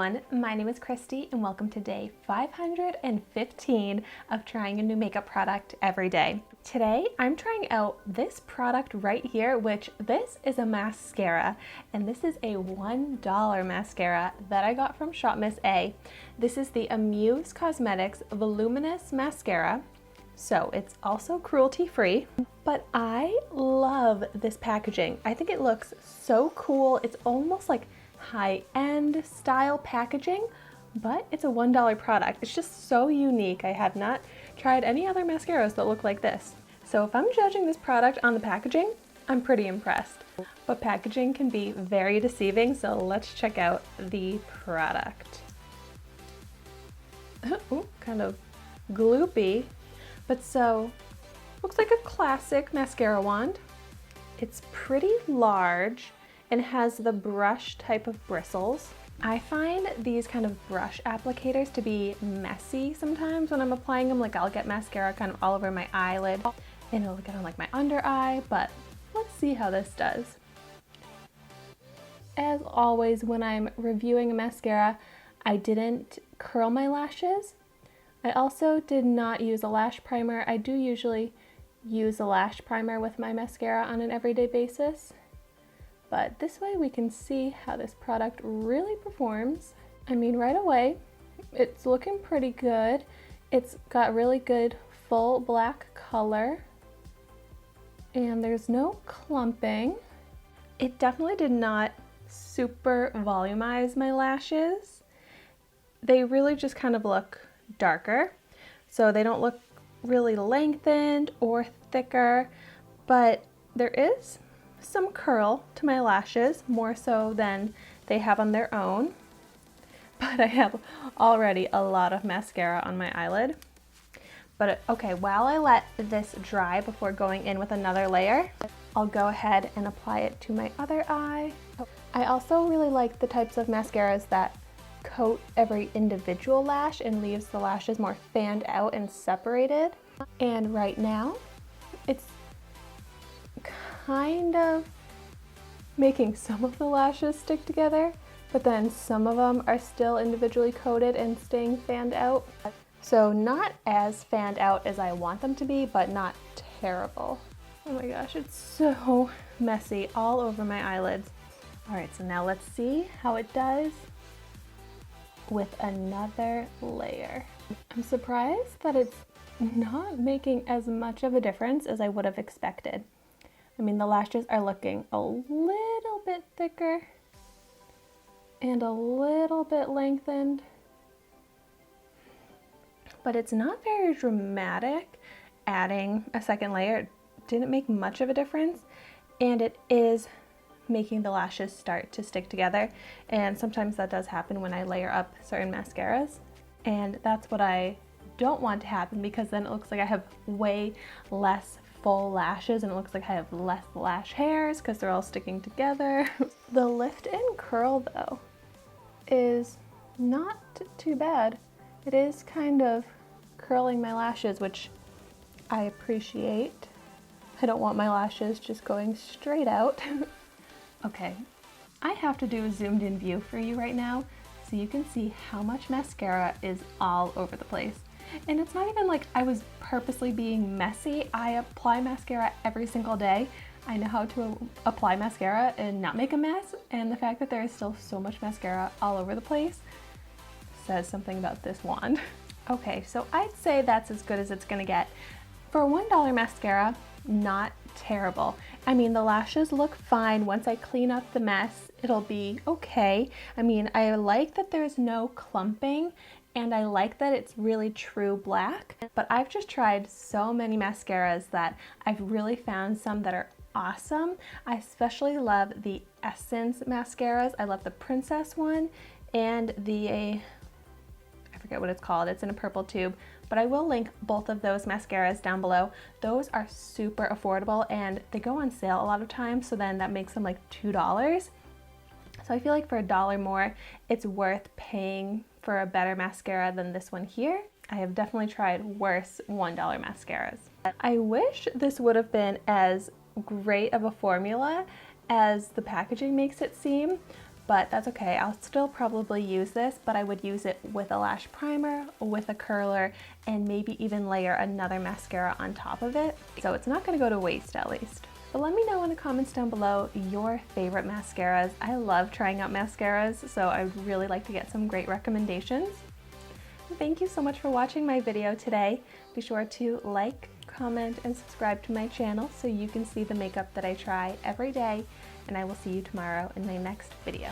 everyone, my name is Christy and welcome to day 515 of trying a new makeup product every day. Today I'm trying out this product right here, which this is a mascara, and this is a $1 mascara that I got from ShopMissA. This is the Amuse Voluminous Mascara. So it's also cruelty free, but I love this packaging. I think it looks so cool. It's almost like high-end style packaging, but it's a $1 product. It's just so unique. I have not tried any other mascaras that look like this. So if I'm judging this product on the packaging, I'm pretty impressed. But packaging can be very deceiving, so let's check out the product. Ooh, kind of gloopy. But so, looks like a classic mascara wand. It's pretty large and has the brush type of bristles. I find these kind of brush applicators to be messy sometimes when I'm applying them. Like I'll get mascara kind of all over my eyelid and it'll get on like my under eye, but let's see how this does. As always, when I'm reviewing a mascara, I didn't curl my lashes. I also did not use a lash primer. I do usually use a lash primer with my mascara on an everyday basis, but this way we can see how this product really performs. I mean, right away, it's looking pretty good. It's got really good full black color, and there's no clumping. It definitely did not super volumize my lashes. They really just kind of look darker, so they don't look really lengthened or thicker, but there is some curl to my lashes, more so than they have on their own. But I have already a lot of mascara on my eyelid. But okay, while I let this dry before going in with another layer, I'll go ahead and apply it to my other eye. I also really like the types of mascaras that coat every individual lash and leaves the lashes more fanned out and separated. And right now, it's kind of making some of the lashes stick together, but then some of them are still individually coated and staying fanned out. So not as fanned out as I want them to be, but not terrible. Oh my gosh, it's so messy all over my eyelids. All right, so now let's see how it does with another layer. I'm surprised that it's not making as much of a difference as I would have expected. I mean, the lashes are looking a little bit thicker and a little bit lengthened, but it's not very dramatic. Adding a second layer didn't make much of a difference, and it is making the lashes start to stick together, and sometimes that does happen when I layer up certain mascaras, and that's what I don't want to happen, because then it looks like I have way less full lashes and it looks like I have less lash hairs because they're all sticking together. The lift and curl though is not too bad. It is kind of curling my lashes, which I appreciate. I don't want my lashes just going straight out. Okay, I have to do a zoomed in view for you right now so you can see how much mascara is all over the place. And it's not even like I was purposely being messy. I apply mascara every single day. I know how to apply mascara and not make a mess, and the fact that there is still so much mascara all over the place says something about this wand. Okay, so I'd say that's as good as it's gonna get. For a $1 mascara, not terrible. I mean, the lashes look fine. Once I clean up the mess, it'll be okay. I mean, I like that there's no clumping, and I like that it's really true black, but I've just tried so many mascaras that I've really found some that are awesome. I especially love the Essence mascaras. I love the Princess one and the, I forget what it's called, it's in a purple tube, but I will link both of those mascaras down below. Those are super affordable and they go on sale a lot of times, so then that makes them like $2. So I feel like for $1 more, it's worth paying for a better mascara than this one here. I have definitely tried worse $1 mascaras. I wish this would have been as great of a formula as the packaging makes it seem, but that's okay. I'll still probably use this, but I would use it with a lash primer, with a curler, and maybe even layer another mascara on top of it. So it's not gonna go to waste at least. But let me know in the comments down below your favorite mascaras. I love trying out mascaras, so I'd really like to get some great recommendations. Thank you so much for watching my video today. Be sure to like, comment, and subscribe to my channel so you can see the makeup that I try every day, and I will see you tomorrow in my next video.